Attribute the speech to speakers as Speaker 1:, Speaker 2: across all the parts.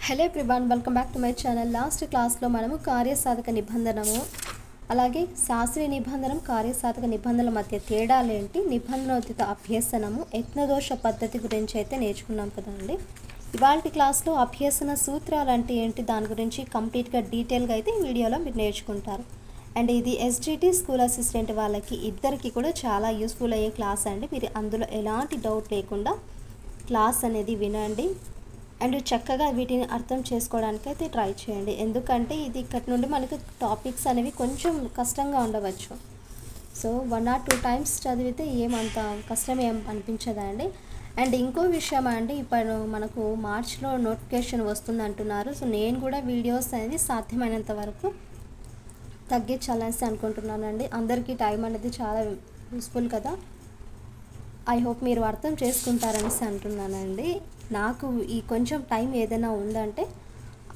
Speaker 1: Hello everyone, welcome back to my channel. Last క్లాస్లో మనము కార్యసాధక నిబంధనము అలాగే శాస్త్రీయ నిబంధనం కార్యసాధక నిబంధనల మధ్య తేడాలేంటి, నిబంధనోచిత అభ్యసనము యత్నదోష పద్ధతి గురించి అయితే నేర్చుకున్నాం కదండి. ఇవాళ క్లాస్లో అభ్యసన సూత్రాలు అంటే ఏంటి దాని గురించి కంప్లీట్గా డీటెయిల్గా అయితే ఈ వీడియోలో మీరు నేర్చుకుంటారు. అండ్ ఇది ఎస్జిటి స్కూల్ అసిస్టెంట్ వాళ్ళకి ఇద్దరికి కూడా చాలా యూస్ఫుల్ అయ్యే క్లాస్ అండి. మీరు అందులో ఎలాంటి డౌట్ లేకుండా క్లాస్ అనేది వినండి అండ్ చక్కగా వీటిని అర్థం చేసుకోవడానికి అయితే ట్రై చేయండి. ఎందుకంటే ఇది ఇక్కడి నుండి మనకు టాపిక్స్ అనేవి కొంచెం కష్టంగా ఉండవచ్చు. సో 1 or 2 times చదివితే ఏమంత కష్టం ఏం అనిపించదండి. అండ్ ఇంకో విషయం అండి, ఇప్పుడు మనకు మార్చ్లో నోటిఫికేషన్ వస్తుంది అంటున్నారు. సో నేను కూడా వీడియోస్ అనేది సాధ్యమైనంత వరకు తగ్గించాలని అనుకుంటున్నానండి. అందరికీ టైం అనేది చాలా యూస్ఫుల్ కదా. ఐ హోప్ మీరు అర్థం చేసుకుంటారనేసి అంటున్నానండి. నాకు ఈ కొంచెం టైం ఏదైనా ఉందంటే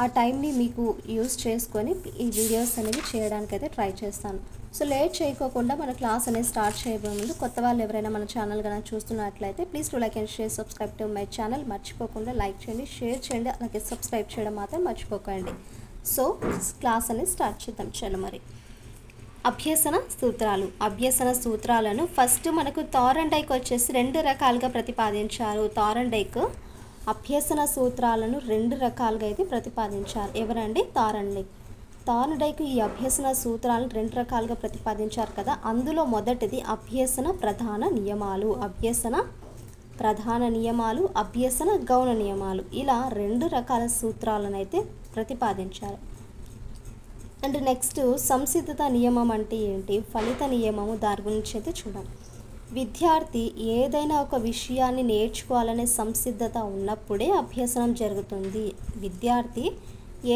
Speaker 1: ఆ టైంని మీకు యూస్ చేసుకొని ఈ వీడియోస్ అనేవి చేయడానికి అయితే ట్రై చేస్తాను. సో లేట్ చేయకోకుండా మన క్లాస్ అనేది స్టార్ట్ చేయబోయే ముందు కొత్త వాళ్ళు ఎవరైనా మన ఛానల్ కనుక చూస్తున్నట్లయితే please to like and share, subscribe to my channel. మర్చిపోకుండా లైక్ చేయండి, షేర్ చేయండి, అలాగే సబ్స్క్రైబ్ చేయడం మాత్రం మర్చిపోకండి. సో క్లాస్ అనేది స్టార్ట్ చేద్దాం. చలో మరి అభ్యసన సూత్రాలు. అభ్యసన సూత్రాలను ఫస్ట్ మనకు థారండైక్ వచ్చేసి 2 రకాలుగా ప్రతిపాదించారు. థారండైక్ అభ్యసన సూత్రాలను 2 రకాలుగా అయితే ప్రతిపాదించారు. ఎవరండి? థారండైక్ ఈ అభ్యసన సూత్రాలను 2 రకాలుగా ప్రతిపాదించారు కదా. అందులో మొదటిది అభ్యసన ప్రధాన నియమాలు, అభ్యసన ప్రధాన నియమాలు, అభ్యసన గౌణ నియమాలు, ఇలా 2 రకాల సూత్రాలను అయితే ప్రతిపాదించారు. అండ్ నెక్స్ట్ సంసిద్ధత నియమం అంటే ఏంటి, ఫలిత నియమము, దాని గురించి అయితే చూద్దాం. విద్యార్థి ఏదైనా ఒక విషయాన్ని నేర్చుకోవాలనే సంసిద్ధత ఉన్నప్పుడే అభ్యసనం జరుగుతుంది. విద్యార్థి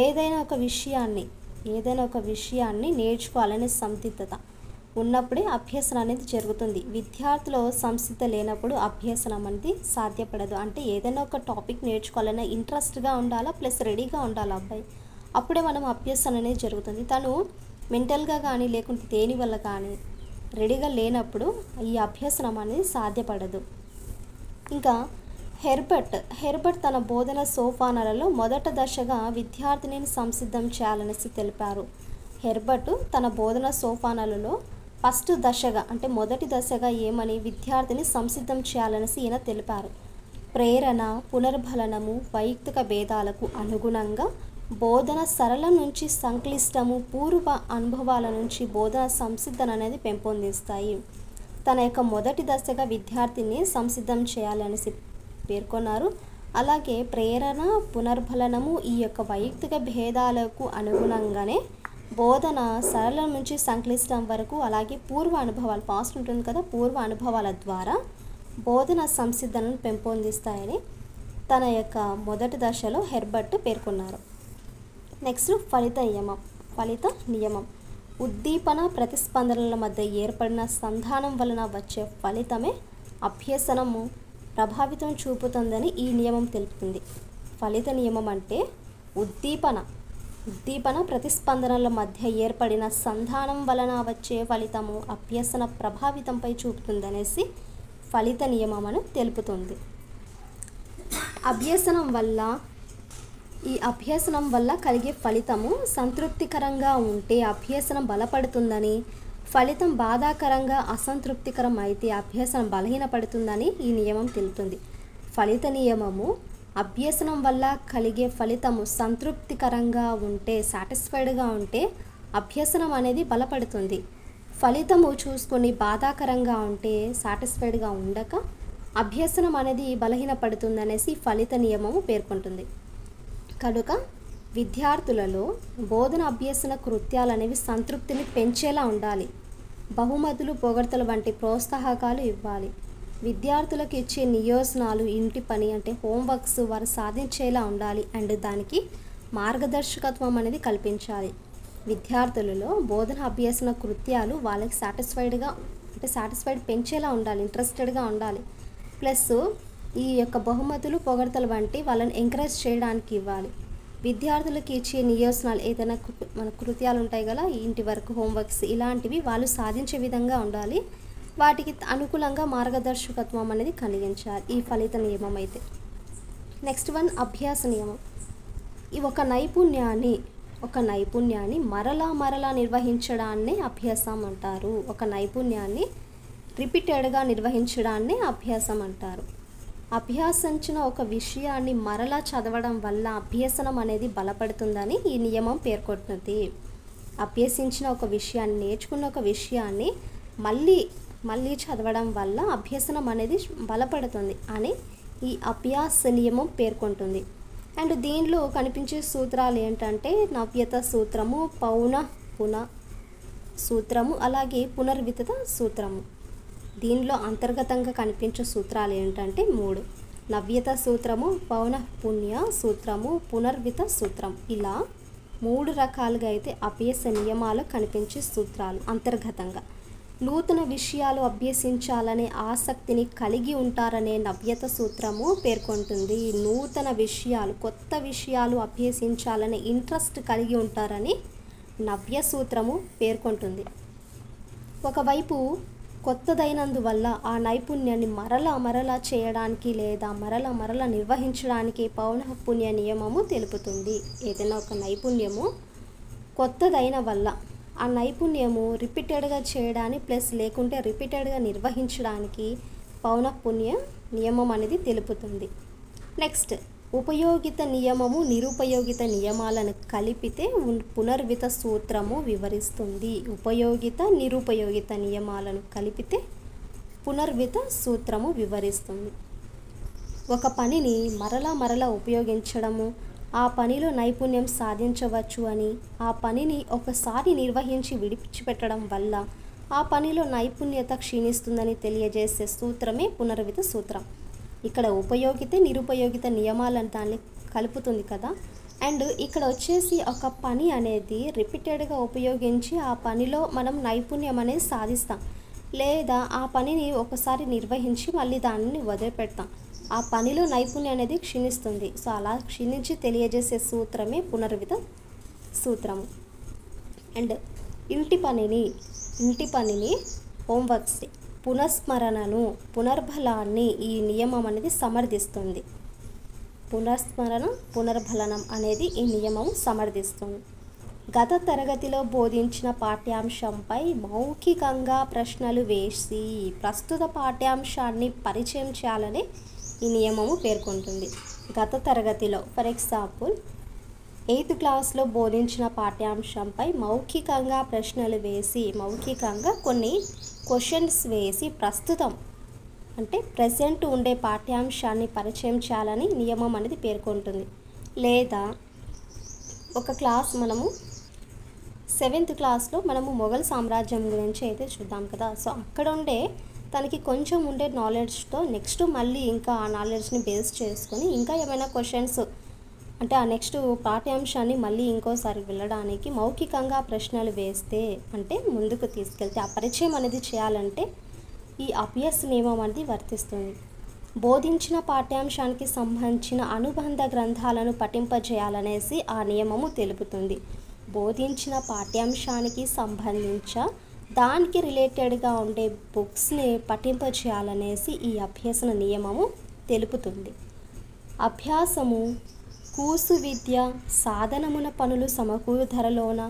Speaker 1: ఏదైనా ఒక విషయాన్ని నేర్చుకోవాలనే సంసిద్ధత ఉన్నప్పుడే అభ్యసనం అనేది జరుగుతుంది. విద్యార్థిలో సంసిద్ధత లేనప్పుడు అభ్యసనం అనేది సాధ్యపడదు. అంటే ఏదైనా ఒక టాపిక్ నేర్చుకోవాలనే ఇంట్రెస్ట్గా ఉండాలా, ప్లస్ రెడీగా ఉండాలి అబ్బాయి, అప్పుడే మనం అభ్యసనం అనేది జరుగుతుంది. తను మెంటల్గా కానీ లేకుంటే దేని వల్ల కానీ రెడీగా లేనప్పుడు ఈ అభ్యసనం అనేది సాధ్యపడదు. ఇంకా హెర్బర్ట్ తన బోధన సోపానాలలో మొదటి దశగా విద్యార్థిని సంసిద్ధం చేయాలనేసి తెలిపారు. హెర్బర్ట్ తన బోధన సోపానాలలో ఫస్ట్ దశగా అంటే మొదటి దశగా ఏమని విద్యార్థిని సంసిద్ధం చేయాలనేసి ఈయన తెలిపారు. ప్రేరణ, పునర్బలనము, వైయక్తిక భేదాలకు అనుగుణంగా బోధన సరళం నుంచి సంక్లిష్టము, పూర్వ అనుభవాల నుంచి బోధన సంసిద్ధన అనేది పెంపొందిస్తాయి. తన యొక్క మొదటి దశగా విద్యార్థిని సంసిద్ధం చేయాలనేసి పేర్కొన్నారు. అలాగే ప్రేరణ, పునర్బలనము ఈ యొక్క వైయక్తిక భేదాలకు అనుగుణంగానే బోధన సరళం నుంచి సంక్లిష్టం వరకు, అలాగే పూర్వ అనుభవాలు, పాస్ట్ ఉంటుంది కదా, పూర్వ అనుభవాల ద్వారా బోధన సంసిద్ధనను పెంపొందిస్తాయని తన యొక్క మొదటి దశలో హెర్బర్ట్ పేర్కొన్నారు. నెక్స్ట్ ఫలిత నియమం. ఉద్దీపన ప్రతిస్పందనల మధ్య ఏర్పడిన సంధానం వలన వచ్చే ఫలితమే అభ్యసనము ప్రభావితం చూపుతుందని ఈ నియమం తెలుపుతుంది. ఫలిత నియమం అంటే ఉద్దీపన ప్రతిస్పందనల మధ్య ఏర్పడిన సంధానం వలన వచ్చే ఫలితము అభ్యసన ప్రభావితంపై చూపుతుందనేసి ఫలిత నియమం అని తెలుపుతుంది. ఈ అభ్యసనం వల్ల కలిగే ఫలితము సంతృప్తికరంగా ఉంటే అభ్యసనం బలపడుతుందని, ఫలితం బాధాకరంగా అసంతృప్తికరం అయితే అభ్యసనం బలహీనపడుతుందని ఈ నియమం తెలుపుతుంది. ఫలిత నియమము అభ్యసనం వల్ల కలిగే ఫలితము సంతృప్తికరంగా ఉంటే, సాటిస్ఫైడ్గా ఉంటే అభ్యసనం అనేది బలపడుతుంది. ఫలితము చూసుకొని బాధాకరంగా ఉంటే, సాటిస్ఫైడ్గా ఉండక అభ్యసనం అనేది బలహీనపడుతుంది అనేసి ఫలిత నియమము పేర్కొంటుంది. కనుక విద్యార్థులలో బోధన అభ్యసన కృత్యాలు అనేవి సంతృప్తిని పెంచేలా ఉండాలి. బహుమతులు, పొగడ్తలు వంటి ప్రోత్సాహకాలు ఇవ్వాలి. విద్యార్థులకు ఇచ్చే నియోజనాలు, ఇంటి పని అంటే హోంవర్క్స్ వారు సాధించేలా ఉండాలి. అండ్ దానికి మార్గదర్శకత్వం అనేది కల్పించాలి. విద్యార్థులలో బోధన అభ్యసన కృత్యాలు వాళ్ళకి సాటిస్ఫైడ్ పెంచేలా ఉండాలి, ఇంట్రెస్టెడ్గా ఉండాలి. ప్లస్ ఈ యొక్క బహుమతులు, పొగడ్తలు వంటి వాళ్ళని ఎంకరేజ్ చేయడానికి ఇవ్వాలి. విద్యార్థులకి ఇచ్చే నియోజనాలు ఏదైనా మన కృత్యాలు ఉంటాయి కదా, ఇంటి వరకు హోంవర్క్స్, ఇలాంటివి వాళ్ళు సాధించే విధంగా ఉండాలి. వాటికి అనుకూలంగా మార్గదర్శకత్వం అనేది కలిగించాలి ఈ ఫలిత నియమం అయితే. నెక్స్ట్ వన్ అభ్యాస నియమం. ఈ ఒక నైపుణ్యాన్ని మరలా నిర్వహించడాన్ని అభ్యాసం అంటారు. ఒక నైపుణ్యాన్ని రిపీటెడ్గా నిర్వహించడాన్ని అభ్యాసం అంటారు. అభ్యాసించిన ఒక విషయాన్ని మరలా చదవడం వల్ల అభ్యసనం అనేది బలపడుతుందని ఈ నియమం పేర్కొంటుంది. అభ్యసించిన ఒక విషయాన్ని, నేర్చుకున్న ఒక విషయాన్ని మళ్ళీ చదవడం వల్ల అభ్యసనం అనేది బలపడుతుంది అని ఈ అభ్యాస నియమం పేర్కొంటుంది. అండ్ దీనిలో కనిపించే సూత్రాలు ఏంటంటే నవ్యత సూత్రము, పున సూత్రము, అలాగే పునర్వితత సూత్రము. దీనిలో అంతర్గతంగా కనిపించే సూత్రాలు ఏంటంటే 3: నవ్యత సూత్రము, పౌనఃపున్య సూత్రము, పునర్విత సూత్రం. ఇలా 3 రకాలుగా అయితే అభ్యాస నియమాలు కనిపించే సూత్రాలు. అంతర్గతంగా నూతన విషయాలు అభ్యసించాలనే ఆసక్తిని కలిగి ఉంటారనే నవ్యత సూత్రము పేర్కొంటుంది. నూతన విషయాలు, కొత్త విషయాలు అభ్యసించాలనే ఇంట్రెస్ట్ కలిగి ఉంటారని నవ్య సూత్రము పేర్కొంటుంది. ఒకవైపు కొత్తదైనందువల్ల ఆ నైపుణ్యాన్ని మరలా చేయడానికి లేదా మరలా నిర్వహించడానికి పౌనఃపున్య నియమము తెలుపుతుంది. ఏదైనా ఒక నైపుణ్యము కొత్తదైన వల్ల ఆ నైపుణ్యము రిపీటెడ్గా చేయడానికి ప్లస్ లేకుంటే రిపీటెడ్గా నిర్వహించడానికి పౌనఃపున్య నియమం అనేది తెలుపుతుంది. నెక్స్ట్, ఉపయోగిత నియమము నిరుపయోగిత నియమాలను కలిపితే పునర్విత సూత్రము వివరిస్తుంది. ఉపయోగిత నిరుపయోగిత నియమాలను కలిపితే పునర్విత సూత్రము వివరిస్తుంది. ఒక పనిని మరలా ఉపయోగించడము, ఆ పనిలో నైపుణ్యం సాధించవచ్చు అని, ఆ పనిని ఒకసారి నిర్వహించి విడిచిపెట్టడం వల్ల ఆ పనిలో నైపుణ్యత క్షీణిస్తుందని తెలియజేసే సూత్రమే పునర్విత సూత్రం. ఇక్కడ ఉపయోగిత నిరుపయోగిత నియమాలను దాన్ని కలుపుతుంది కదా. అండ్ ఇక్కడ వచ్చేసి ఒక పని అనేది రిపీటెడ్గా ఉపయోగించి ఆ పనిలో మనం నైపుణ్యం అనేది సాధిస్తాం, లేదా ఆ పనిని ఒకసారి నిర్వహించి మళ్ళీ దానిని వదిలిపెడతాం. ఆ పనిలో నైపుణ్యం అనేది క్షీణిస్తుంది. సో అలా క్షీణించి తెలియజేసే సూత్రమే పునర్విత సూత్రము. అండ్ ఇంటి పనిని హోంవర్క్స్, పునఃస్మరణను, పునర్బలాన్ని ఈ నియమం అనేది సమర్థిస్తుంది. పునఃస్మరణ, పునర్బలనం అనేది ఈ నియమం సమర్థిస్తుంది. గత తరగతిలో బోధించిన పాఠ్యాంశంపై మౌఖికంగా ప్రశ్నలు వేసి ప్రస్తుత పాఠ్యాంశాన్ని పరిచయం చేయాలని ఈ నియమము పేర్కొంటుంది. గత తరగతిలో ఫర్ ఎగ్జాంపుల్ 8th క్లాస్లో బోధించిన పాఠ్యాంశంపై మౌఖికంగా ప్రశ్నలు వేసి, మౌఖికంగా కొన్ని క్వశ్చన్స్ వేసి ప్రస్తుతం అంటే ప్రెజెంట్ ఉండే పాఠ్యాంశాన్ని పరిచయం చేయాలని నియమం అనేది పేర్కొంటుంది. లేదా ఒక క్లాస్ మనము 7th క్లాస్లో మనము మొఘల్ సామ్రాజ్యం గురించి అయితే చూద్దాం కదా. సో అక్కడ ఉండే తనకి కొంచెం ఉండే నాలెడ్జ్తో నెక్స్ట్ మళ్ళీ ఇంకా ఆ నాలెడ్జ్ని బేస్ చేసుకొని ఇంకా ఏమైనా క్వశ్చన్స్ అంటే ఆ నెక్స్ట్ పాఠ్యాంశాన్ని మళ్ళీ ఇంకోసారి వెళ్ళడానికి మౌఖికంగా ప్రశ్నలు వేస్తే అంటే ముందుకు తీసుకెళ్తే ఆ పరిచయం అనేది చేయాలంటే ఈ అభ్యాస నియమం అనేది వర్తిస్తుంది. బోధించిన పాఠ్యాంశానికి సంబంధించిన అనుబంధ గ్రంథాలను పఠింపజేయాలనేసి ఆ నియమము తెలుపుతుంది. బోధించిన పాఠ్యాంశానికి సంబంధించిన దానికి రిలేటెడ్గా ఉండే బుక్స్ని పఠింపజేయాలనేసి ఈ అభ్యసన నియమము తెలుపుతుంది. అభ్యాసము కూసు విద్య సాధనమున పనులు సమకూరు ధరలోన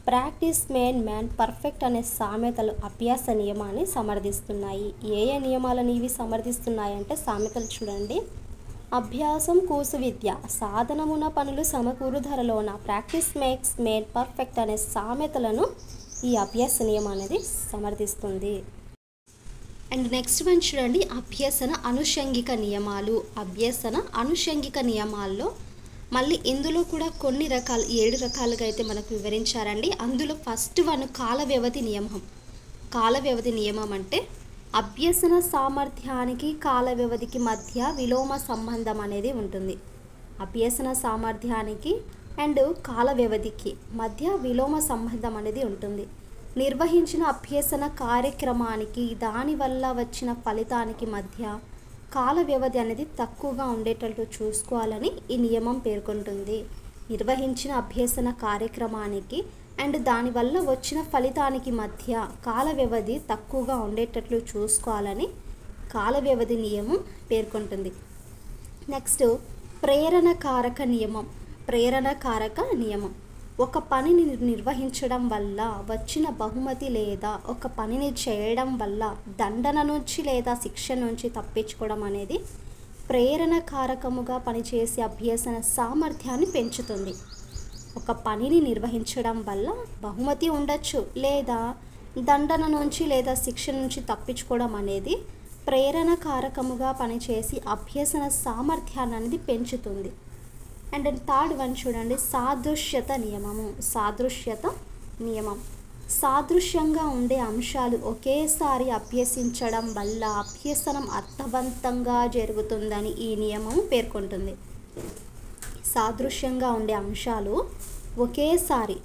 Speaker 1: ప్రాక్టీస్ మేడ్ మ్యాన్ పర్ఫెక్ట్ అనే సామెతలు అభ్యాస నియమాన్ని సమర్థిస్తున్నాయి. ఏ నియమాలను ఇవి సమర్థిస్తున్నాయి అంటే సామెతలు చూడండి. అభ్యాసం కూసు విద్య సాధనమున పనులు సమకూరు ధరలోన ప్రాక్టీస్ మేక్స్ మేడ్ పర్ఫెక్ట్ అనే సామెతలను ఈ అభ్యాస నియమం అనేది సమర్థిస్తుంది. అండ్ నెక్స్ట్ వన్ చూడండి, అభ్యసన అనుషంగిక నియమాలు. అభ్యసన అనుషంగిక నియమాల్లో మళ్ళీ ఇందులో కూడా కొన్ని 7 రకాలుగా అయితే మనకు వివరించారండి. అందులో ఫస్ట్ వన్ కాల వ్యవధి నియమం. కాల వ్యవధి నియమం అంటే అభ్యసన సామర్థ్యానికి కాల వ్యవధికి మధ్య విలోమ సంబంధం అనేది ఉంటుంది. అభ్యసన సామర్థ్యానికి అండ్ కాల వ్యవధికి మధ్య విలోమ సంబంధం అనేది ఉంటుంది. నిర్వహించిన అభ్యసన కార్యక్రమానికి దానివల్ల వచ్చిన ఫలితానికి మధ్య కాల వ్యవధి అనేది తక్కువగా ఉండేటట్టు చూసుకోవాలని ఈ నియమం పేర్కొంటుంది. నిర్వహించిన అభ్యసన కార్యక్రమానికి అండ్ దానివల్ల వచ్చిన ఫలితానికి మధ్య కాల వ్యవధి తక్కువగా ఉండేటట్లు చూసుకోవాలని కాల వ్యవధి నియమం పేర్కొంటుంది. నెక్స్ట్ ప్రేరణ కారక నియమం. ప్రేరణకారక నియమం. ఒక పనిని నిర్వహించడం వల్ల వచ్చిన బహుమతి లేదా ఒక పనిని చేయడం వల్ల దండన నుంచి లేదా శిక్ష నుంచి తప్పించుకోవడం అనేది ప్రేరణకారకముగా పనిచేసే అభ్యసన సామర్థ్యాన్ని పెంచుతుంది. ఒక పనిని నిర్వహించడం వల్ల బహుమతి ఉండొచ్చు, లేదా దండన నుంచి లేదా శిక్ష నుంచి తప్పించుకోవడం అనేది ప్రేరణకారకముగా పనిచేసి అభ్యసన సామర్థ్యాన్ని అనేది పెంచుతుంది. అండ్ థర్డ్ వన్ చూడండి, సాదృశ్యత నియమము. సాదృశ్యత నియమం. సాదృశ్యంగా ఉండే అంశాలు ఒకేసారి అభ్యసించడం వల్ల అభ్యసనం అర్థవంతంగా జరుగుతుందని ఈ నియమం పేర్కొంటుంది. సాదృశ్యంగా ఉండే అంశాలు ఒకేసారి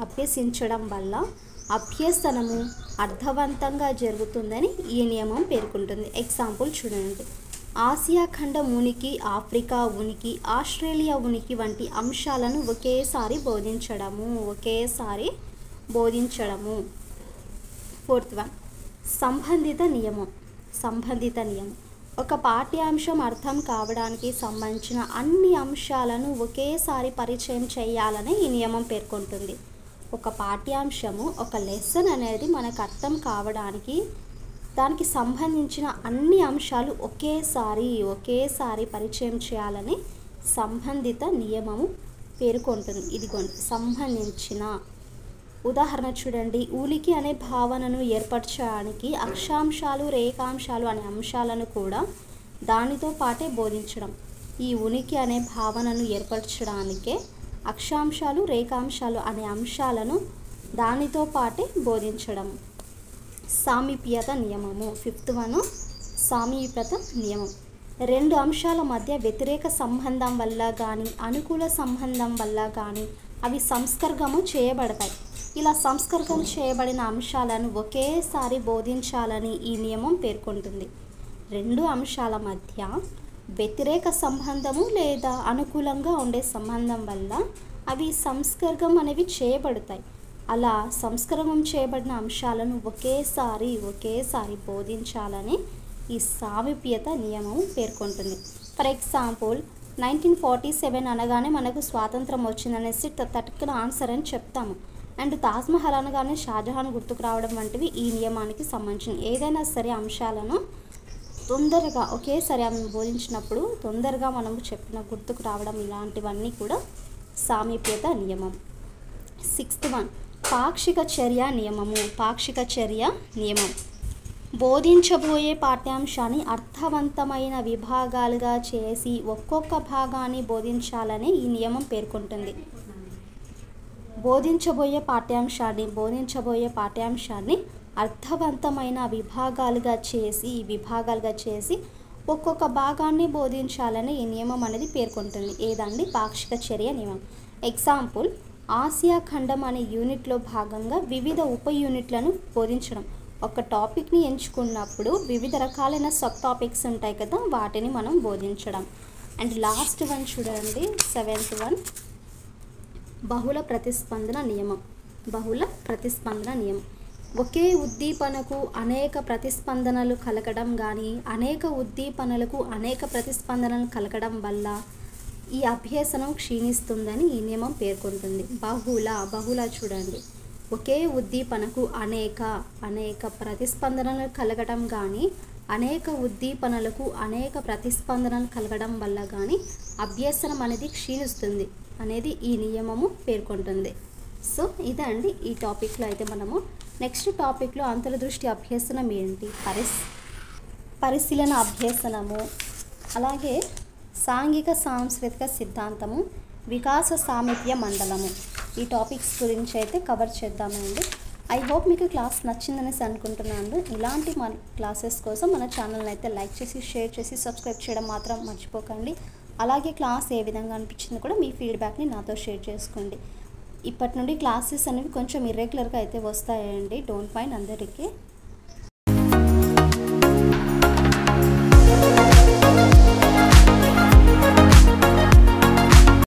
Speaker 1: అభ్యసించడం వల్ల అభ్యసనము అర్థవంతంగా జరుగుతుందని ఈ నియమం పేర్కొంటుంది. ఎగ్జాంపుల్ చూడండి, ఆసియా ఖండం ఉనికి, ఆఫ్రికా ఉనికి, ఆస్ట్రేలియా ఉనికి వంటి అంశాలను ఒకేసారి బోధించడము. ఫోర్త్ వన్, సంబంధిత నియమం. ఒక పాఠ్యాంశం అర్థం కావడానికి సంబంధించిన అన్ని అంశాలను ఒకేసారి పరిచయం చేయాలని ఈ నియమం పేర్కొంటుంది. ఒక పాఠ్యాంశము, ఒక లెసన్ అనేది మనకు అర్థం కావడానికి దానికి సంబంధించిన అన్ని అంశాలు ఒకేసారి పరిచయం చేయాలని సంబంధిత నియమము పేర్కొంటుంది. ఇదిగోండి సంబంధించిన. ఉదాహరణ చూడండి, ఉనికి అనే భావనను ఏర్పరచడానికి అక్షాంశాలు, రేఖాంశాలు అనే అంశాలను కూడా దానితో పాటే బోధించడం. ఈ ఉనికి అనే భావనను ఏర్పరచడానికే అక్షాంశాలు, రేఖాంశాలు అనే అంశాలను దానితో పాటే బోధించడం. సామీప్యత నియమము. ఫిఫ్త్ వన్, సామీప్యత నియమం. రెండు అంశాల మధ్య వ్యతిరేక సంబంధం వల్ల కానీ అనుకూల సంబంధం వల్ల కానీ అవి సంస్కర్గము చేయబడతాయి. ఇలా సంస్కర్గం చేయబడిన అంశాలను ఒకేసారి బోధించాలని ఈ నియమం పేర్కొంటుంది. రెండు అంశాల మధ్య వ్యతిరేక సంబంధము లేదా అనుకూలంగా ఉండే సంబంధం వల్ల అవి సంస్కర్గం అనేవి చేయబడతాయి. అలా సంస్కరణం చేయబడిన అంశాలను ఒకేసారి బోధించాలని ఈ సామీప్యత నియమం పేర్కొంటుంది. ఫర్ ఎగ్జాంపుల్ 1947 అనగానే మనకు స్వాతంత్రం వచ్చిందనేసి తట్టుకున్న ఆన్సర్ అని చెప్తాము. అండ్ తాజ్మహల్ అనగానే షాజహాన్ గుర్తుకు రావడం వంటివి ఈ నియమానికి సంబంధించిన ఏదైనా సరే అంశాలను తొందరగా ఒకేసారి బోధించినప్పుడు తొందరగా మనం చెప్పిన గుర్తుకు రావడం, ఇలాంటివన్నీ కూడా సామీప్యత నియమం. సిక్స్త్ వన్, పాక్షిక చర్య నియమం. బోధించబోయే పాఠ్యాంశాన్ని అర్థవంతమైన విభాగాలుగా చేసి ఒక్కొక్క భాగాన్ని బోధించాలని ఈ నియమం పేర్కొంటుంది. బోధించబోయే పాఠ్యాంశాన్ని అర్థవంతమైన విభాగాలుగా చేసి ఒక్కొక్క భాగాన్ని బోధించాలని ఈ నియమం అనేది పేర్కొంటుంది. ఏదండి? పాక్షిక చర్య నియమం. ఎగ్జాంపుల్, ఆసియా ఖండం అనే యూనిట్లో భాగంగా వివిధ ఉప యూనిట్లను బోధించడం. ఒక టాపిక్ని ఎంచుకున్నప్పుడు వివిధ రకాలైన సబ్ టాపిక్స్ ఉంటాయి కదా, వాటిని మనం బోధించడం. అండ్ లాస్ట్ వన్ చూడండి, సెవెంత్ వన్, బహుళ ప్రతిస్పందన నియమం. ఒకే ఉద్దీపనకు అనేక ప్రతిస్పందనలు కలగడం కానీ అనేక ఉద్దీపనలకు అనేక ప్రతిస్పందనలు కలగడం వల్ల ఈ అభ్యసనం క్షీణిస్తుందని ఈ నియమం పేర్కొంటుంది. బహుళ చూడండి, ఒకే ఉద్దీపనకు అనేక ప్రతిస్పందనలు కలగడం కానీ అనేక ఉద్దీపనలకు అనేక ప్రతిస్పందనలు కలగడం వల్ల కానీ అభ్యసనం అనేది క్షీణిస్తుంది అనేది ఈ నియమము పేర్కొంటుంది. సో ఇదండి ఈ టాపిక్లో. అయితే మనము నెక్స్ట్ టాపిక్లో అంతర్దృష్టి అభ్యసనం ఏంటి, పరిశీలన అభ్యసనము, అలాగే సాంఘిక సాంస్కృతిక సిద్ధాంతము, వికాస సామీప్య మండలము, ఈ టాపిక్స్ గురించి అయితే కవర్ చేద్దామండి. ఐ హోప్ మీకు క్లాస్ నచ్చిందనేసి అనుకుంటున్నాను. ఇలాంటి మన క్లాసెస్ కోసం మన ఛానల్ని అయితే లైక్ చేసి, షేర్ చేసి, సబ్స్క్రైబ్ చేయడం మాత్రం మర్చిపోకండి. అలాగే క్లాస్ ఏ విధంగా అనిపించిందో కూడా మీ ఫీడ్బ్యాక్ని నాతో షేర్ చేసుకోండి. ఇప్పటి నుండి క్లాసెస్ అనేవి కొంచెం ఇర్రెగ్యులర్గా అయితే వస్తాయండి, డోంట్ మైండ్ అందరికీ.